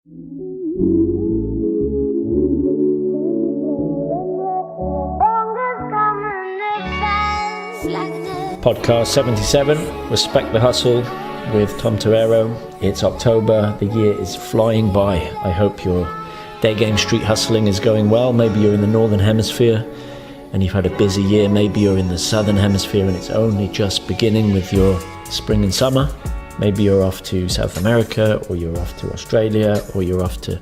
Podcast 77, Respect the Hustle with Tom Torero. It's October, the year is flying by. I hope your day game street hustling is going well. Maybe you're in the Northern Hemisphere and you've had a busy year. Maybe you're in the Southern Hemisphere and it's only just beginning with your spring and summer. Maybe you're off to South America, or you're off to Australia, or you're off to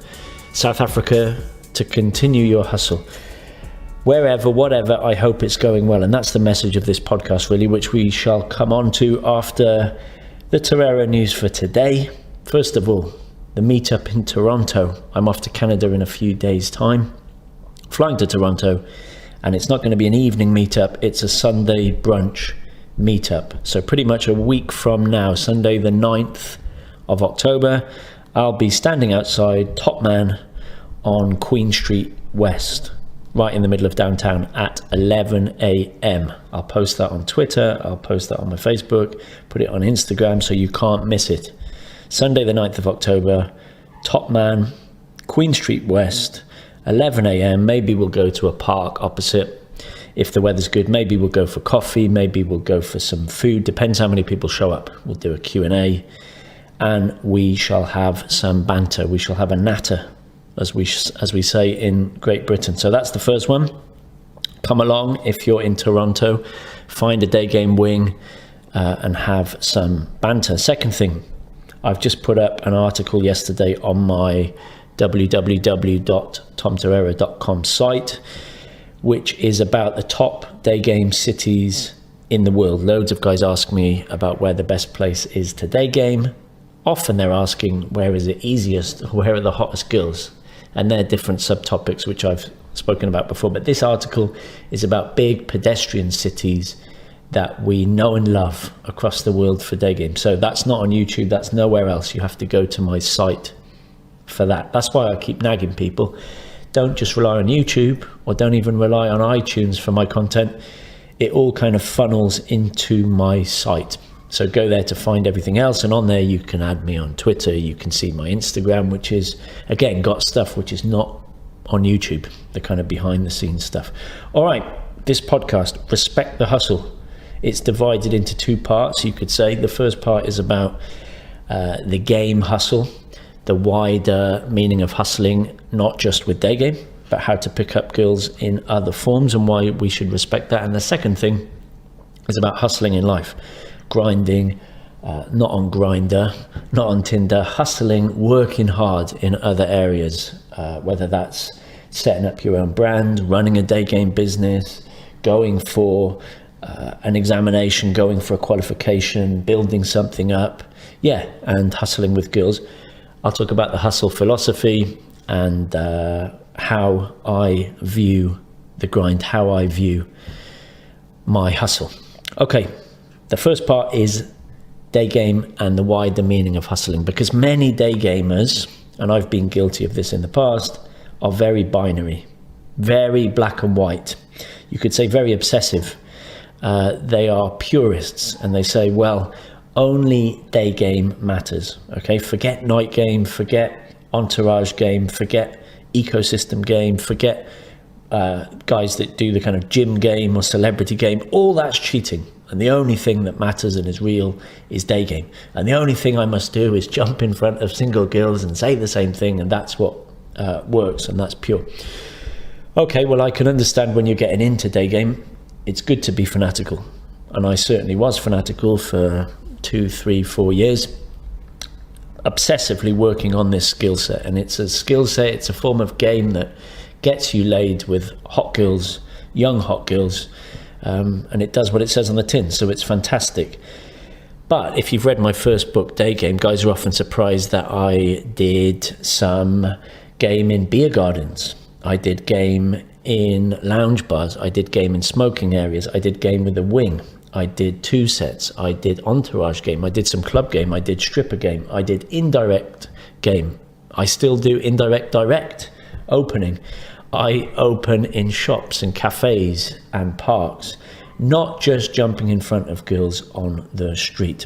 South Africa to continue your hustle. Wherever, whatever, I hope it's going well. And that's the message of this podcast, really, which we shall come on to after the Torero news for today. First of all, the meetup in Toronto. I'm off to Canada in a few days' time, flying to Toronto, and it's not going to be an evening meetup. It's a Sunday brunch meetup. So pretty much a week from now, Sunday the 9th of October, I'll be standing outside Top Man on Queen Street West, right in the middle of downtown at 11 a.m. I'll post that on Twitter, I'll post that on my Facebook, put it on Instagram so you can't miss it. Sunday the 9th of October, Top Man, Queen Street West, 11 a.m. Maybe we'll go to a park opposite. If the weather's good, maybe we'll go for coffee, maybe we'll go for some food, depends how many people show up. We'll do a Q&A and we shall have some banter, we shall have a natter, as we say in Great Britain. So that's the first one. Come along if you're in Toronto, find a day game wing and have some banter. Second thing, I've just put up an article yesterday on my www.tomtorero.com site, which is about the top day game cities in the world. Loads of guys ask me about where the best place is to day game. Often they're asking where is it easiest, where are the hottest girls? And they're different subtopics which I've spoken about before. But this article is about big pedestrian cities that we know and love across the world for day games. So that's not on YouTube, that's nowhere else. You have to go to my site for that. That's why I keep nagging people. Don't just rely on YouTube, or don't even rely on iTunes for my content. It all kind of funnels into my site. So go there to find everything else, and on there you can add me on Twitter, you can see my Instagram, which is, again, got stuff which is not on YouTube, the kind of behind the scenes stuff. All right, this podcast, Respect the Hustle. It's divided into two parts, you could say. The first part is about the game hustle, the wider meaning of hustling, not just with day game, but how to pick up girls in other forms and why we should respect that. And the second thing is about hustling in life. Grinding, not on Grindr, not on Tinder, hustling, working hard in other areas, whether that's setting up your own brand, running a day game business, going for an examination, going for a qualification, building something up, and hustling with girls. I'll talk about the hustle philosophy and how I view the grind, how I view my hustle. Okay. The first part is day game and the wider meaning of hustling, because many day gamers, and I've been guilty of this in the past, are very binary, very black and white. You could say very obsessive. They are purists and they say, well, only day game matters. Okay, forget night game, forget entourage game, forget ecosystem game, forget guys that do the kind of gym game or celebrity game. All that's cheating. And the only thing that matters and is real is day game. And the only thing I must do is jump in front of single girls and say the same thing, and that's what works, and that's pure. Okay, well, I can understand when you're getting into day game, it's good to be fanatical. And I certainly was fanatical for 2, 3, 4 years, obsessively working on this skill set. And it's a skill set, it's a form of game that gets you laid with hot girls, young hot girls, and it does what it says on the tin, so it's fantastic. But if you've read my first book, Day Game, guys are often surprised that I did some game in beer gardens. I did game in lounge bars. I did game in smoking areas. I did game with a wing. I did 2 sets. I did entourage game. I did some club game. I did stripper game. I did indirect game. I still do indirect direct opening. I open in shops and cafes and parks, not just jumping in front of girls on the street.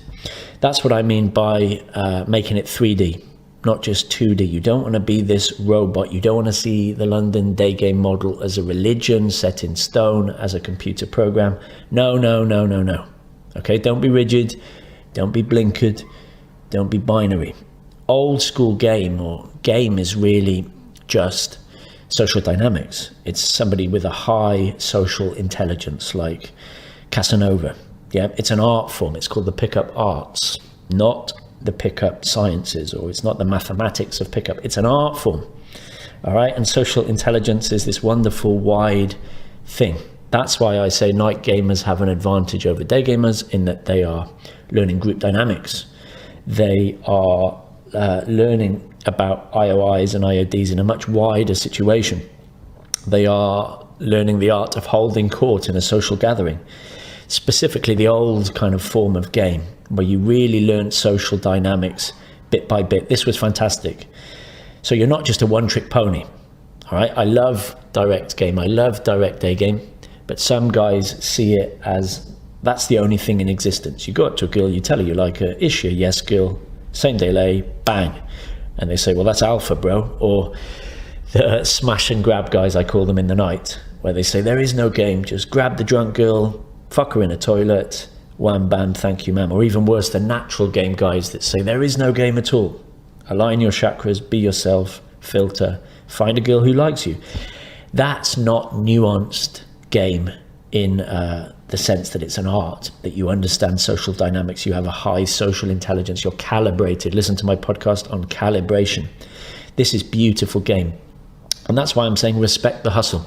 That's what I mean by making it 3D. not just 2D. You don't want to be this robot. You don't want to see the London day game model as a religion set in stone, as a computer program. No. Okay, don't be rigid. Don't be blinkered. Don't be binary. Old school game is really just social dynamics. It's somebody with a high social intelligence, like Casanova. Yeah, it's an art form. It's called the pickup arts, not the pickup sciences, or it's not the mathematics of pickup. It's an art form. All right, and social intelligence is this wonderful wide thing. That's why I say night gamers have an advantage over day gamers, in that they are learning group dynamics. They are learning about IOIs and IODs in a much wider situation. They are learning the art of holding court in a social gathering, specifically the old kind of form of game where you really learned social dynamics bit by bit. This was fantastic. So you're not just a one-trick pony. All right, I love direct game. I love direct day game, but some guys see it as that's the only thing in existence. You go up to a girl, you tell her you like her. Is she a yes girl? Same day lay, bang. And they say, well, that's alpha, bro. Or the smash and grab guys, I call them in the night, where they say there is no game. Just grab the drunk girl, fuck her in a toilet, wham, bam, thank you, ma'am. Or even worse, the natural game guys that say there is no game at all. Align your chakras, be yourself, filter, find a girl who likes you. That's not nuanced game in the sense that it's an art, that you understand social dynamics, you have a high social intelligence, you're calibrated. Listen to my podcast on calibration. This is beautiful game. And that's why I'm saying respect the hustle.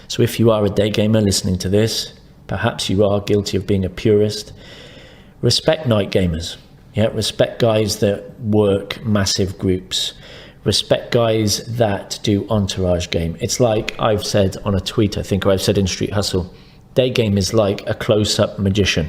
So if you are a day gamer listening to this, perhaps you are guilty of being a purist, respect night gamers. Yeah, respect guys that work massive groups. Respect guys that do entourage game. It's like I've said on a tweet, I think, or I've said in Street Hustle, day game is like a close-up magician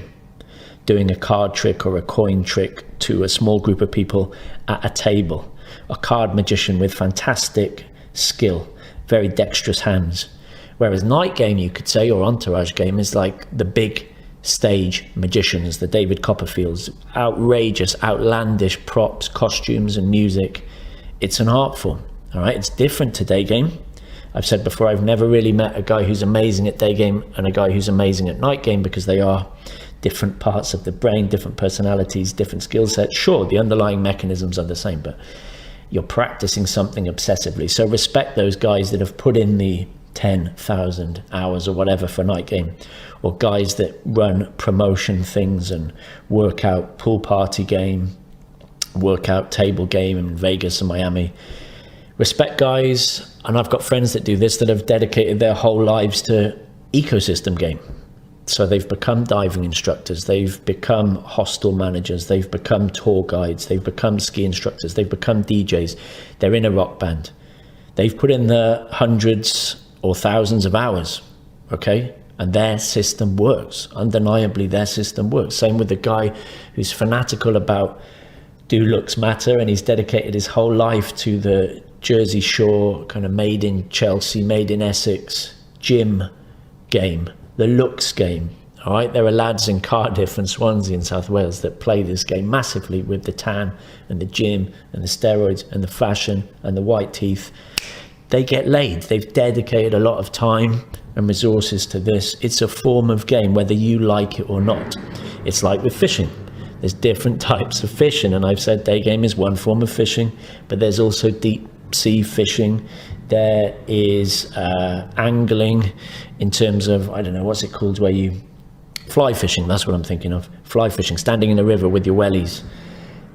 doing a card trick or a coin trick to a small group of people at a table. A card magician with fantastic skill, very dexterous hands. Whereas night game, you could say, or entourage game, is like the big stage magicians, the David Copperfields, outrageous, outlandish props, costumes and music. It's an art form, all right? It's different to day game. I've said before, I've never really met a guy who's amazing at day game and a guy who's amazing at night game, because they are different parts of the brain, different personalities, different skill sets. Sure, the underlying mechanisms are the same, but you're practicing something obsessively. So respect those guys that have put in the 10,000 hours or whatever for night game, or guys that run promotion things and workout pool party game, workout table game in Vegas and Miami. Respect guys, and I've got friends that do this, that have dedicated their whole lives to ecosystem game. So they've become diving instructors, they've become hostel managers, they've become tour guides, they've become ski instructors, they've become DJs, they're in a rock band. They've put in the hundreds or thousands of hours, okay? And their system works. Undeniably, their system works. Same with the guy who's fanatical about do looks matter, and he's dedicated his whole life to the Jersey Shore, kind of made in Chelsea, made in Essex, gym game, the looks game. All right, there are lads in Cardiff and Swansea in South Wales that play this game massively with the tan and the gym and the steroids and the fashion and the white teeth. They get laid. They've dedicated a lot of time and resources to this. It's a form of game, whether you like it or not. It's like with fishing. There's different types of fishing, and I've said day game is one form of fishing, but there's also deep sea fishing. There is angling in terms of, I don't know, what's it called, where you fly fishing, that's what I'm thinking of. Fly fishing, standing in a river with your wellies.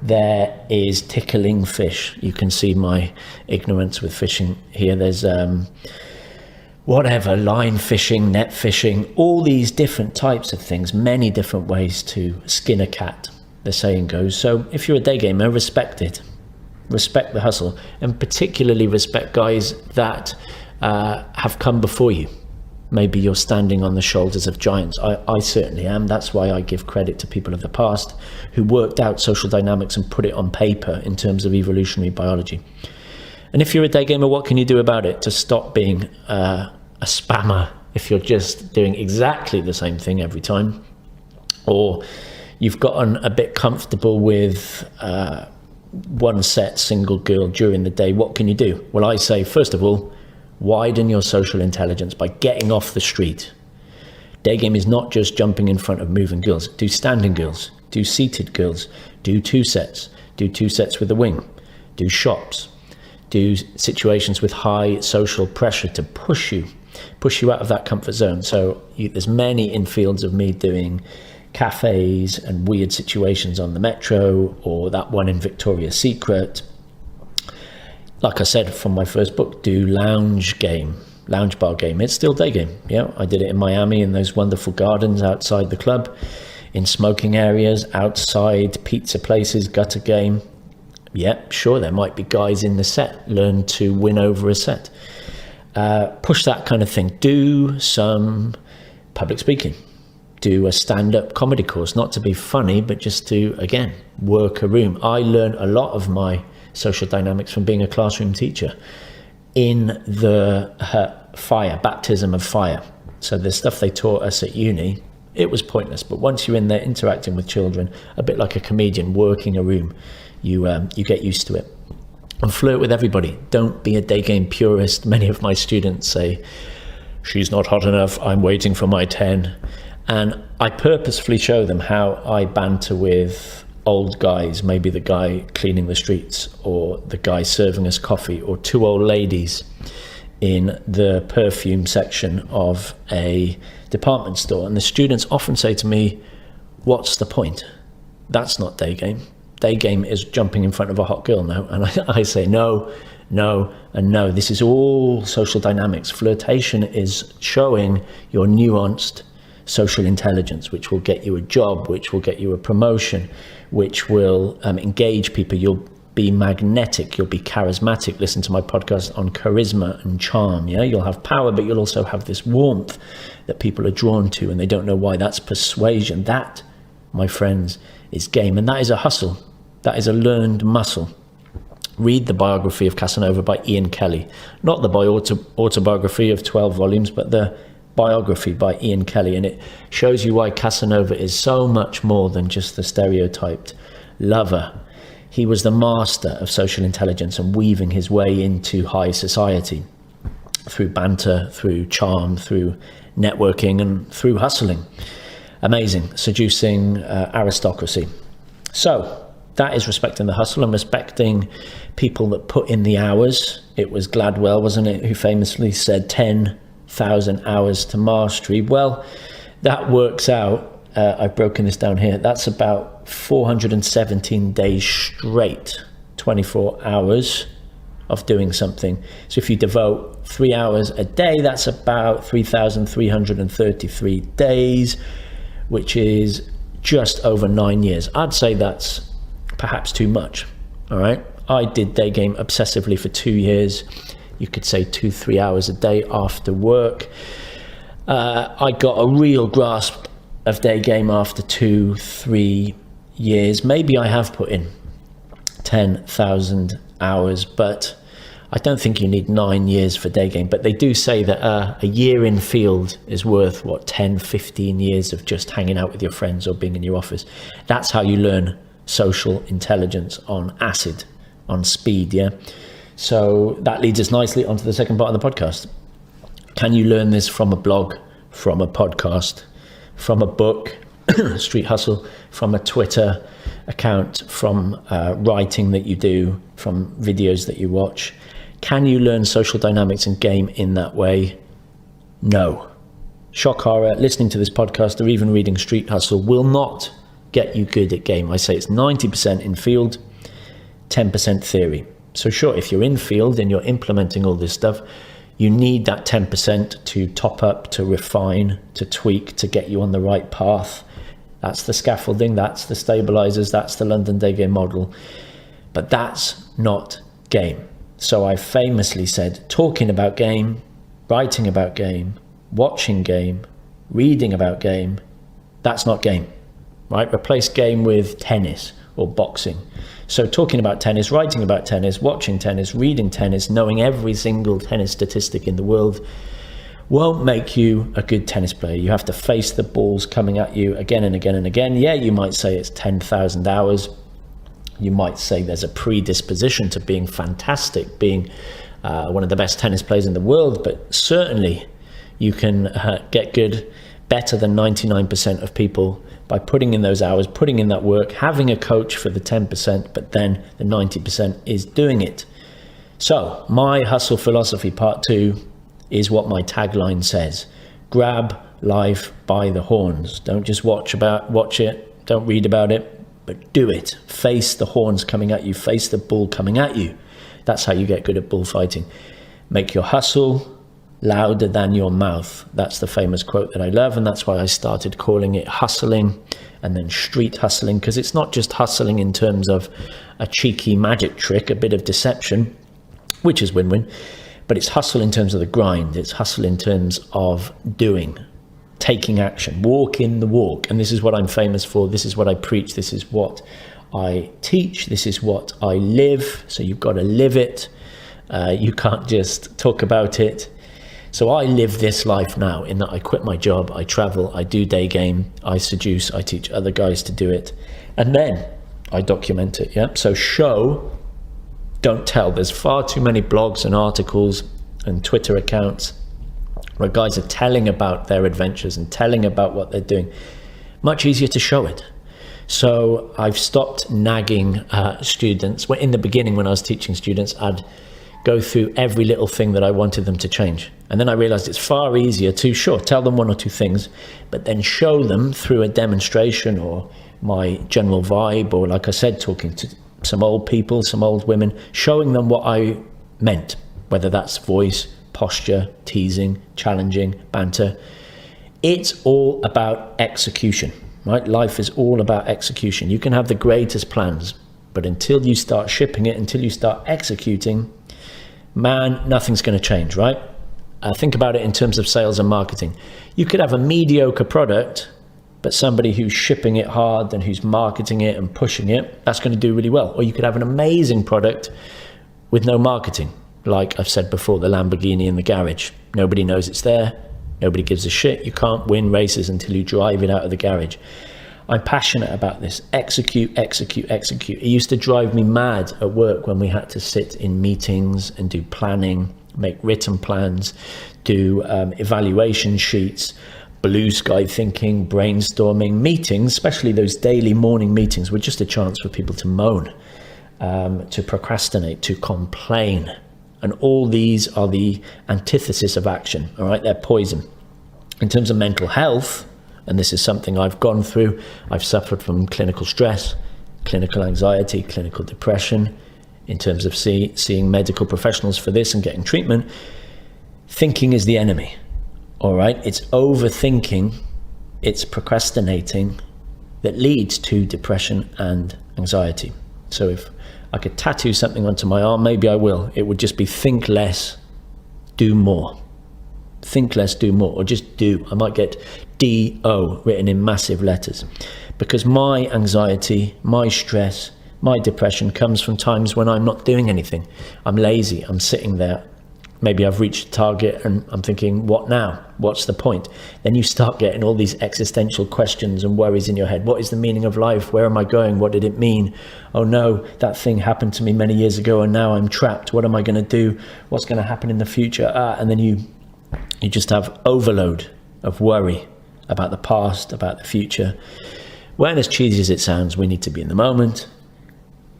There is tickling fish. You can see my ignorance with fishing here. There's whatever, line fishing, net fishing, all these different types of things, many different ways to skin a cat, the saying goes. So if you're a day gamer, respect it. Respect the hustle, and particularly respect guys that have come before you. Maybe you're standing on the shoulders of giants. I certainly am. That's why I give credit to people of the past who worked out social dynamics and put it on paper in terms of evolutionary biology. And if you're a day gamer, what can you do about it to stop being a spammer if you're just doing exactly the same thing every time? Or you've gotten a bit comfortable with one set single girl during the day, what can you do? Well, I say, first of all, widen your social intelligence by getting off the street. Day game is not just jumping in front of moving girls. Do standing girls, do seated girls, do 2 sets, do 2 sets with a wing, do shops, do situations with high social pressure to push you out of that comfort zone. So there's many infields of me doing cafes and weird situations on the metro, or that one in Victoria's Secret. Like I said from my first book, do lounge bar game. It's still day game. Yeah, I did it in Miami in those wonderful gardens outside the club, in smoking areas, outside pizza places, gutter game. Yeah, sure, there might be guys in the set. Learn to win over a set. Push that kind of thing. Do some public speaking. Do a stand-up comedy course, not to be funny, but just to, again, work a room. I learned a lot of my social dynamics from being a classroom teacher in the baptism of fire. So the stuff they taught us at uni, it was pointless. But once you're in there interacting with children, a bit like a comedian working a room, you get used to it. And flirt with everybody. Don't be a day game purist. Many of my students say, she's not hot enough, I'm waiting for my 10. And I purposefully show them how I banter with old guys, maybe the guy cleaning the streets, or the guy serving us coffee, or 2 old ladies in the perfume section of a department store. And the students often say to me, what's the point? That's not day game. Day game is jumping in front of a hot girl now. And I say no, and no. This is all social dynamics. Flirtation is showing your nuanced social intelligence, which will get you a job, which will get you a promotion, which will engage people. You'll be magnetic, you'll be charismatic. Listen to my podcast on charisma and charm. Yeah, you'll have power, but you'll also have this warmth that people are drawn to, and they don't know why. That's persuasion. That, my friends, is game, and that is a hustle. That is a learned muscle. Read the biography of Casanova by Ian Kelly, not the autobiography of 12 volumes, but the biography by Ian Kelly, and it shows you why Casanova is so much more than just the stereotyped lover. He was the master of social intelligence and weaving his way into high society through banter, through charm, through networking, and through hustling. Amazing, seducing aristocracy. So that is respecting the hustle and respecting people that put in the hours. It was Gladwell, wasn't it, who famously said 10,000 hours to mastery. Well, that works out, I've broken this down here, that's about 417 days straight, 24 hours of doing something. So if you devote 3 hours a day, that's about 3,333 days, which is just over 9 years. I'd say that's perhaps too much. All right, I did day game obsessively for 2 years. You could say 2-3 hours a day after work. I got a real grasp of day game after 2-3 years. Maybe I have put in 10,000 hours, but I don't think you need 9 years for day game. But they do say that a year in field is worth, 10-15 years of just hanging out with your friends or being in your office. That's how you learn social intelligence on acid, on speed, yeah? So that leads us nicely onto the second part of the podcast. Can you learn this from a blog, from a podcast, from a book, Street Hustle, from a Twitter account, from writing that you do, from videos that you watch? Can you learn social dynamics and game in that way? No. Shock horror, listening to this podcast or even reading Street Hustle will not get you good at game. I say it's 90% in field, 10% theory. So sure, if you're in field and you're implementing all this stuff, you need that 10% to top up, to refine, to tweak, to get you on the right path. That's the scaffolding, that's the stabilizers, that's the London Day Game model. But that's not game. So I famously said, talking about game, writing about game, watching game, reading about game, that's not game, right? Replace game with tennis or boxing. So talking about tennis, writing about tennis, watching tennis, reading tennis, knowing every single tennis statistic in the world won't make you a good tennis player. You have to face the balls coming at you again and again and again. Yeah, you might say it's 10,000 hours, You might say there's a predisposition to being fantastic, being one of the best tennis players in the world, but certainly you can get good, better than 99% of people by putting in those hours, putting in that work, having a coach for the 10%, but then the 90% is doing it. So my hustle philosophy part 2 is what my tagline says: grab life by the horns. Don't just watch it, don't read about it, but do it. Face the horns coming at you, face the bull coming at you. That's how you get good at bullfighting. Make your hustle louder than your mouth. That's the famous quote that I love, and that's why I started calling it hustling and then street hustling, because it's not just hustling in terms of a cheeky magic trick, a bit of deception, which is win-win, but it's hustle in terms of the grind. It's hustle in terms of doing, taking action, walking the walk. And this is what I'm famous for. This is what I preach. This is what I teach. This is what I live. So you've got to live it. You can't just talk about it. So I live this life now in that I quit my job, I travel, I do day game, I seduce, I teach other guys to do it, and then I document it. Yeah. So show, don't tell. There's far too many blogs and articles and Twitter accounts where guys are telling about their adventures and telling about what they're doing. Much easier to show it. So I've stopped nagging students. In the beginning, when I was teaching students, I'd go through every little thing that I wanted them to change. And then I realized it's far easier to, sure, tell them one or two things, but then show them through a demonstration or my general vibe, or like I said, talking to some old people, some old women, showing them what I meant, whether that's voice, posture, teasing, challenging, banter. It's all about execution, right? Life is all about execution. You can have the greatest plans, but until you start shipping it, until you start executing, man, nothing's going to change, right? Think about it in terms of sales and marketing. You could have a mediocre product, but somebody who's shipping it hard and who's marketing it and pushing it, that's going to do really well. Or you could have an amazing product with no marketing. Like I've said before, the Lamborghini in the garage. Nobody knows it's there. Nobody gives a shit. You can't win races until you drive it out of the garage. I'm passionate about this. Execute, execute, execute. It used to drive me mad at work when we had to sit in meetings and do planning, make written plans, do evaluation sheets, blue sky thinking, brainstorming. Meetings, especially those daily morning meetings, were just a chance for people to moan, to procrastinate, to complain. And all these are the antithesis of action, all right? They're poison. In terms of mental health, and this is something I've gone through, I've suffered from clinical stress, clinical anxiety, clinical depression, in terms of seeing medical professionals for this and getting treatment. Thinking is the enemy, all right? It's overthinking, it's procrastinating that leads to depression and anxiety. So if I could tattoo something onto my arm, maybe I will. It would just be think less, do more. Think less, do more, or just do. I might get D-O written in massive letters, because my anxiety, my stress, my depression comes from times when I'm not doing anything. I'm lazy, I'm sitting there. Maybe I've reached a target and I'm thinking, what now? What's the point? Then you start getting all these existential questions and worries in your head. What is the meaning of life? Where am I going? What did it mean? Oh no, that thing happened to me many years ago and now I'm trapped. What am I going to do? What's going to happen in the future? And then you just have overload of worry about the past, about the future. When, as cheesy as it sounds, we need to be in the moment.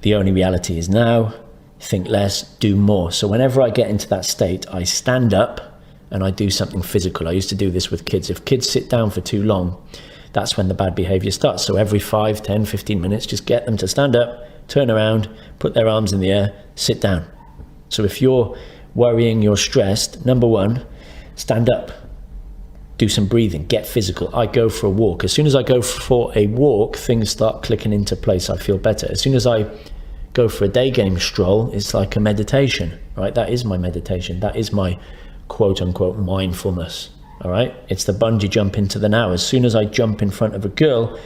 The only reality is now. Think less, do more. So whenever I get into that state, I stand up and I do something physical. I used to do this with kids. If kids sit down for too long, that's when the bad behavior starts. So every 5, 10, 15 minutes, just get them to stand up, turn around, put their arms in the air, sit down. So if you're worrying, you're stressed, number one, stand up, do some breathing, get physical. I go for a walk. As soon as I go for a walk, things start clicking into place. I feel better. As soon as I go for a day game stroll, it's like a meditation, right? That is my meditation. That is my quote unquote mindfulness, all right? It's the bungee jump into the now. As soon as I jump in front of a girl,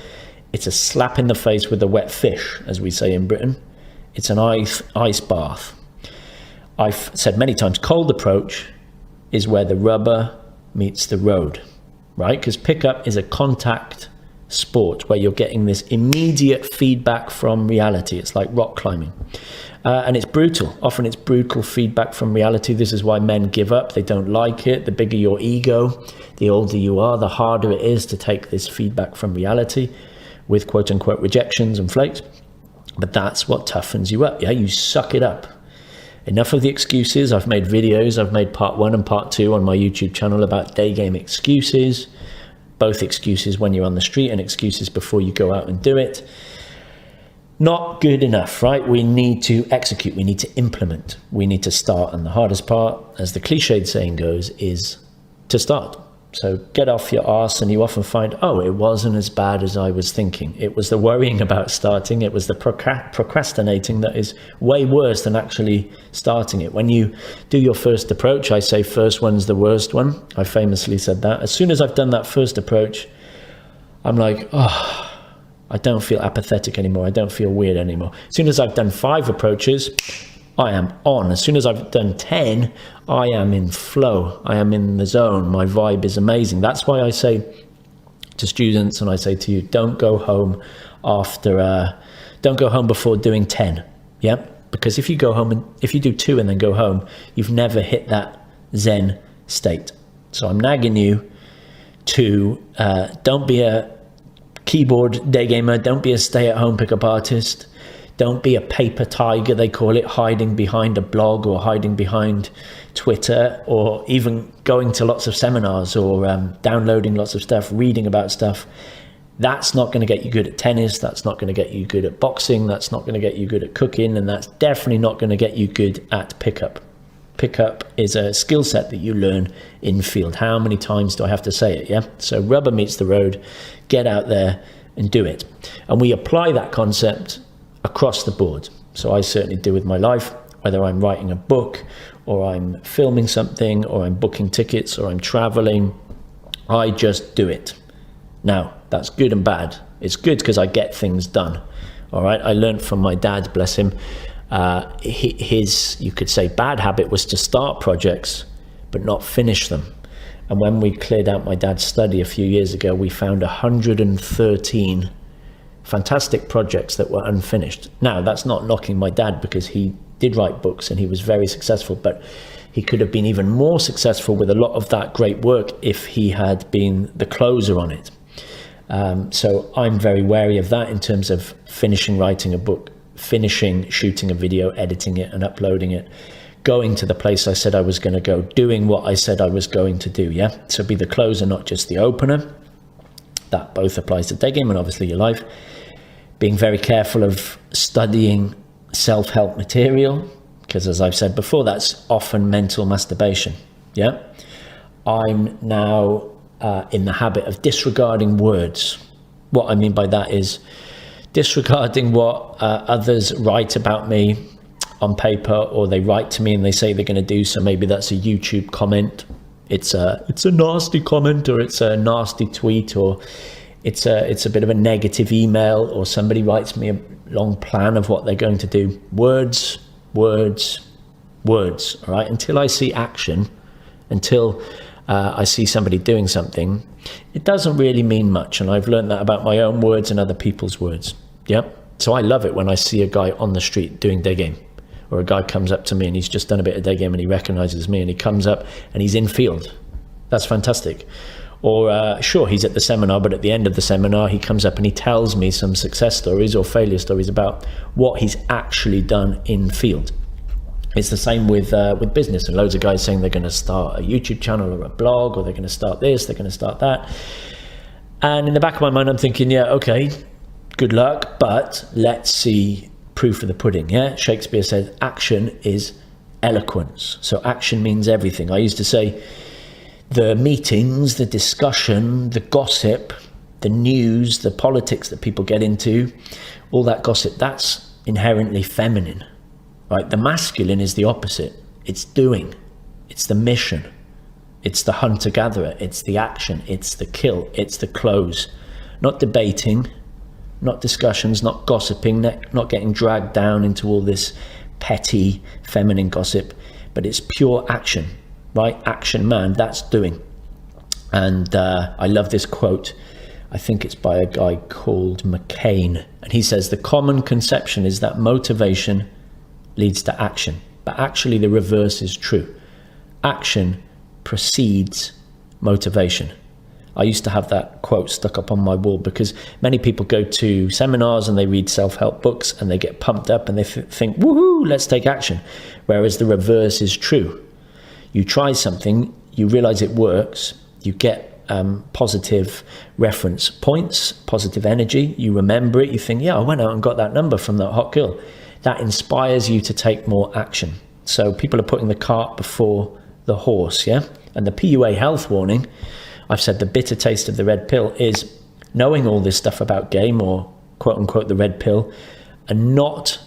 it's a slap in the face with a wet fish, as we say in Britain. It's an ice bath. I've said many times, cold approach is where the rubber meets the road, right? Because pickup is a contact sport where you're getting this immediate feedback from reality. It's like rock climbing. And it's brutal. Often it's brutal feedback from reality. This is why men give up. They don't like it. The bigger your ego, the older you are, the harder it is to take this feedback from reality with quote unquote rejections and flakes. But that's what toughens you up. Yeah, you suck it up. Enough of the excuses. I've made videos. I've made part 1 and part 2 on my YouTube channel about day game excuses. Both excuses when you're on the street and excuses before you go out and do it. Not good enough, right? We need to execute. We need to implement. We need to start. And the hardest part, as the cliched saying goes, is to start. So get off your arse, and you often find, oh, it wasn't as bad as I was thinking. It was the worrying about starting. It was the procrastinating that is way worse than actually starting it. When you do your first approach, I say first one's the worst one. I famously said that. As soon as I've done that first approach, I'm like, oh, I don't feel apathetic anymore. I don't feel weird anymore. As soon as I've done 5 approaches, I am on. As soon as I've done 10, I am in flow. I am in the zone. My vibe is amazing. That's why I say to students, and I say to you, don't go home before doing 10. Yeah, because if you go home and if you do 2 and then go home, you've never hit that Zen state. So I'm nagging you to don't be a keyboard day gamer. Don't be a stay-at-home pickup artist. Don't be a paper tiger, they call it, hiding behind a blog or hiding behind Twitter, or even going to lots of seminars or downloading lots of stuff, reading about stuff. That's not going to get you good at tennis. That's not going to get you good at boxing. That's not going to get you good at cooking. And that's definitely not going to get you good at pickup. Pickup is a skill set that you learn in field. How many times do I have to say it? Yeah. So rubber meets the road. Get out there and do it. And we apply that concept across the board. So I certainly do with my life, whether I'm writing a book or I'm filming something or I'm booking tickets or I'm traveling, I just do it. Now, that's good and bad. It's good because I get things done. All right. I learned from my dad, bless him. His, you could say, bad habit was to start projects, but not finish them. And when we cleared out my dad's study a few years ago, we found 113 fantastic projects that were unfinished. Now, that's not knocking my dad, because he did write books and he was very successful, but he could have been even more successful with a lot of that great work if he had been the closer on it. So I'm very wary of that in terms of finishing writing a book, finishing shooting a video, editing it and uploading it, going to the place I said I was going to go, doing what I said I was going to do. Yeah. So be the closer, not just the opener. That both applies to day game and obviously your life. Being very careful of studying self-help material, because as I've said before, that's often mental masturbation. Yeah. I'm now in the habit of disregarding words. What I mean by that is disregarding what others write about me on paper, or they write to me and they say they're going to do. So maybe that's a YouTube comment. It's a nasty comment, or it's a nasty tweet, or it's a bit of a negative email, or somebody writes me a long plan of what they're going to do. Words, words, words. All right. Until I see action, until I see somebody doing something, it doesn't really mean much. And I've learned that about my own words and other people's words. Yeah. So I love it when I see a guy on the street doing day game, or a guy comes up to me and he's just done a bit of day game and he recognizes me and he comes up and he's in field. That's fantastic. Or sure, he's at the seminar, but at the end of the seminar, he comes up and he tells me some success stories or failure stories about what he's actually done in field. It's the same with business, and loads of guys saying they're going to start a YouTube channel or a blog, or they're going to start this, they're going to start that. And in the back of my mind, I'm thinking, yeah, okay, good luck, but let's see proof of the pudding. Yeah, Shakespeare said action is eloquence. So action means everything. I used to say the meetings, the discussion, the gossip, the news, the politics that people get into, all that gossip, that's inherently feminine. Right? The masculine is the opposite. It's doing. It's the mission. It's the hunter-gatherer. It's the action. It's the kill. It's the close. Not debating, not discussions, not gossiping, not getting dragged down into all this petty feminine gossip, but it's pure action, right? Action man, that's doing. And I love this quote. I think it's by a guy called McCain. And he says the common conception is that motivation leads to action. But actually the reverse is true. Action precedes motivation. I used to have that quote stuck up on my wall because many people go to seminars and they read self-help books and they get pumped up and they think, woohoo, let's take action. Whereas the reverse is true. You try something, you realize it works, you get positive reference points, positive energy, you remember it, you think, yeah, I went out and got that number from that hot girl. That inspires you to take more action. So people are putting the cart before the horse, yeah? And the PUA health warning, I've said the bitter taste of the red pill is knowing all this stuff about game, or quote unquote the red pill, and not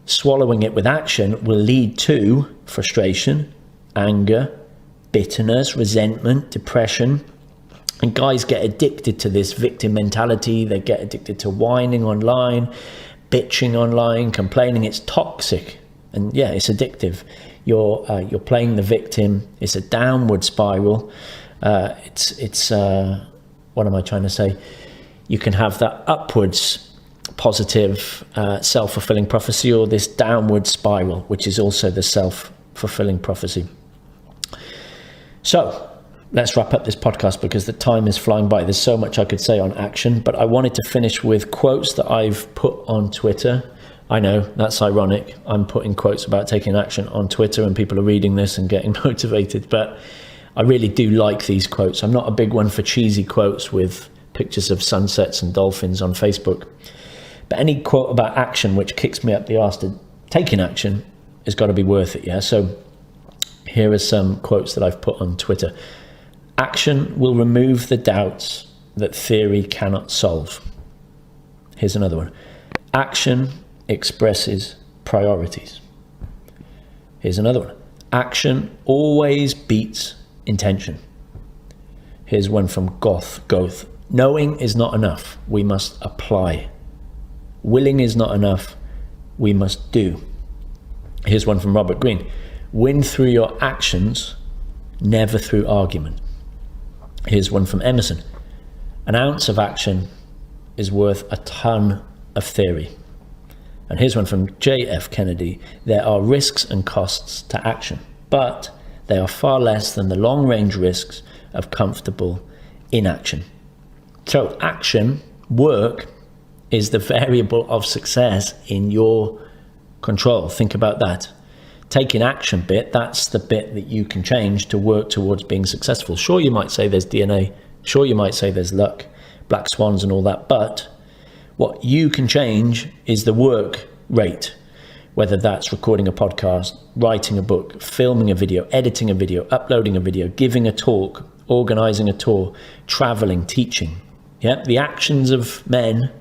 swallowing it with action will lead to frustration, anger, bitterness, resentment, depression. And guys get addicted to this victim mentality. They get addicted to whining online, bitching online, complaining. It's toxic. And yeah, it's addictive. You're playing the victim. It's a downward spiral. It's what am I trying to say? You can have that upwards positive self-fulfilling prophecy, or this downward spiral, which is also the self-fulfilling prophecy. So let's wrap up this podcast because the time is flying by. There's so much I could say on action, but I wanted to finish with quotes that I've put on Twitter. I know, that's ironic. I'm putting quotes about taking action on Twitter and people are reading this and getting motivated, but I really do like these quotes. I'm not a big one for cheesy quotes with pictures of sunsets and dolphins on Facebook. But any quote about action which kicks me up the arse to taking action has got to be worth it, yeah? So here are some quotes that I've put on Twitter. Action will remove the doubts that theory cannot solve. Here's another one. Action expresses priorities. Here's another one. Action always beats intention. Here's one from Goth. Knowing is not enough. We must apply. Willing is not enough. We must do. Here's one from Robert Greene. Win through your actions, never through argument. Here's one from Emerson. An ounce of action is worth a ton of theory. And here's one from J.F. Kennedy. There are risks and costs to action, but they are far less than the long-range risks of comfortable inaction. So action, work, is the variable of success in your control. Think about that. Taking action bit, that's the bit that you can change to work towards being successful. Sure, you might say there's DNA. Sure, you might say there's luck, black swans and all that, but what you can change is the work rate, whether that's recording a podcast, writing a book, filming a video, editing a video, uploading a video, giving a talk, organizing a tour, traveling, teaching. Yeah, the actions of men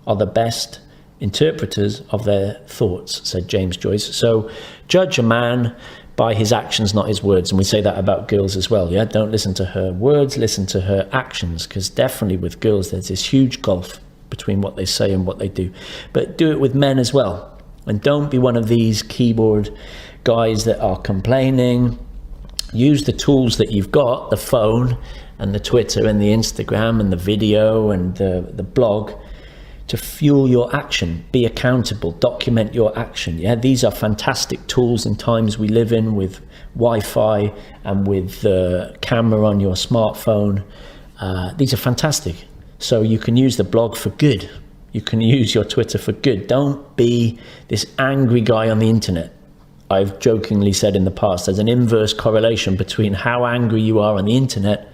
are the best interpreters of their thoughts, said James Joyce. So judge a man by his actions, not his words. And we say that about girls as well. Yeah, don't listen to her words, listen to her actions, because definitely with girls there's this huge gulf between what they say and what they do. But do it with men as well. And don't be one of these keyboard guys that are complaining. Use the tools that you've got, the phone and the Twitter and the Instagram and the video and the blog, to fuel your action. Be accountable, document your action. Yeah, these are fantastic tools in times we live in with Wi-Fi and with the camera on your smartphone. These are fantastic. So you can use the blog for good. You can use your Twitter for good. Don't be this angry guy on the internet. I've jokingly said in the past, there's an inverse correlation between how angry you are on the internet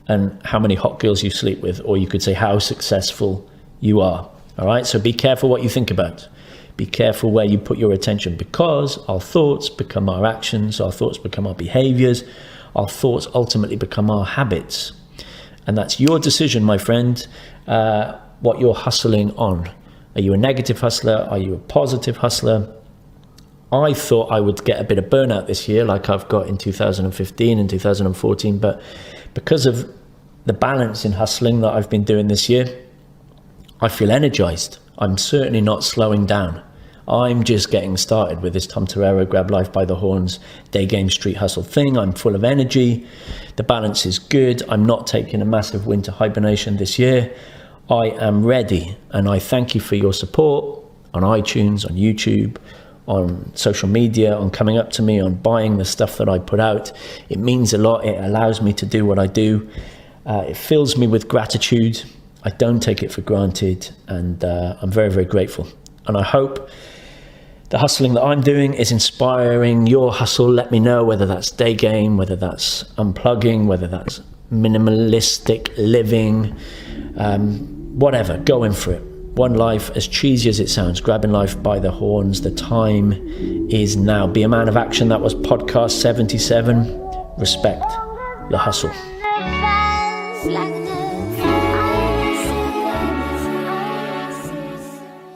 and how many hot girls you sleep with, or you could say how successful you are. All right, so be careful what you think about. Be careful where you put your attention, because our thoughts become our actions, our thoughts become our behaviors, our thoughts ultimately become our habits. And that's your decision, my friend, what you're hustling on. Are you a negative hustler? Are you a positive hustler? I thought I would get a bit of burnout this year, like I've got in 2015 and 2014, but because of the balance in hustling that I've been doing this year, I feel energized. I'm certainly not slowing down. I'm just getting started with this Tom Torero grab life by the horns, day game street hustle thing. I'm full of energy. The balance is good. I'm not taking a massive winter hibernation this year. I am ready, and I thank you for your support on iTunes, on YouTube, on social media, on coming up to me, on buying the stuff that I put out. It means a lot. It allows me to do what I do. It fills me with gratitude. I don't take it for granted, and I'm very, very grateful. And I hope the hustling that I'm doing is inspiring your hustle. Let me know whether that's day game, whether that's unplugging, whether that's minimalistic living, whatever, go in for it. One life, as cheesy as it sounds, grabbing life by the horns. The time is now. Be a man of action. That was podcast 77. Respect the hustle.